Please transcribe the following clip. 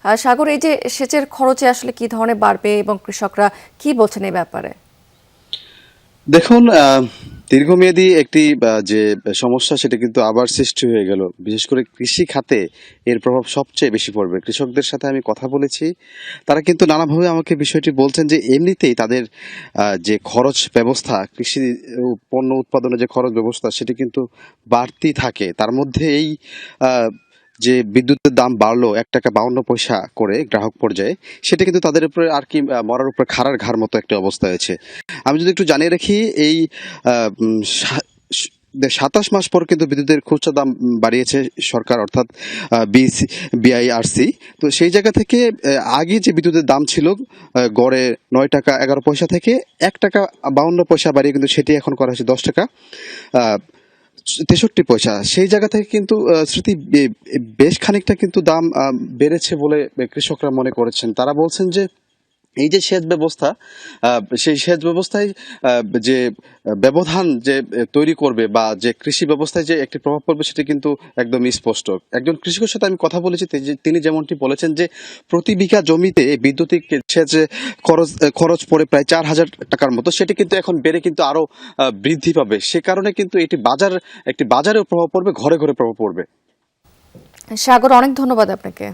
সাগর, এই যে সেচের খরচে আসলে কি ধরনের বাড়বে এবং কৃষকরা কি বলছেন এই ব্যাপারে? দেখুন, দীর্ঘমেয়াদী একটি যে সমস্যা সেটা কিন্তু আবার সৃষ্টি হয়ে গেল। বিশেষ করে কৃষি খাতে এর প্রভাব সবচেয়ে বেশি পড়বে। কৃষকদের সাথে আমি কথা বলেছি। তারা কিন্তু নানাভাবে আমাকে বিষয়টি বলছেন যে এমনিতেই তাদের যে খরচ ব্যবস্থা, কৃষি পণ্য উৎপাদনের যে খরচ ব্যবস্থা সেটি কিন্তু বাড়তি থাকে। তার মধ্যে এই আ যে বিদ্যুতের দাম বাড়লো ৳১.৫২ করে গ্রাহক পর্যায়ে, সেটা কিন্তু তাদের উপরে আর কি মরার উপরে খাড়ার ঘার মতো একটা অবস্থা হয়েছে। আমি যদি একটু জানিয়ে রাখি, এই আ উম সা স ২৭ মাস পর কিন্তু বিদ্যুতের খুচরা দাম বাড়িয়েছে সরকার, অর্থাৎ বিআইআরসি। তো সেই জায়গা থেকে আগে যে বিদ্যুতের দাম ছিল গড়ে ৳৯.১১ থেকে ৳১.৫২ বাড়িয়ে কিন্তু সেটি এখন করা হয়েছে ৳১০ আ ৬৩ পয়সা। সেই জায়গা থেকে কিন্তু স্মৃতি বেশ খানিকটা কিন্তু দাম বেড়েছে বলে কৃষকরা মনে করেছেন। তারা বলছেন যে এই যে সেচ ব্যবস্থা, সেই সেচ ব্যবস্থায় যে ব্যবধান যে তৈরি করবে বা যে কৃষি ব্যবস্থায় যে একটি প্রভাব পড়বে সেটা কিন্তু একদম স্পষ্ট। একজন কৃষকের সাথে আমি কথা বলেছি, তিনি যেমনটি বলেছেন যে প্রতি বিঘা জমিতে বৈদ্যুতিক সেচে খরচ পড়ে প্রায় ৳৪,০০০ মতো। সেটি কিন্তু এখন বেড়ে কিন্তু আরো বৃদ্ধি পাবে। সে কারণে কিন্তু একটি বাজারেও প্রভাব পড়বে, ঘরে ঘরে প্রভাব পড়বে। সাগর, অনেক ধন্যবাদ আপনাকে।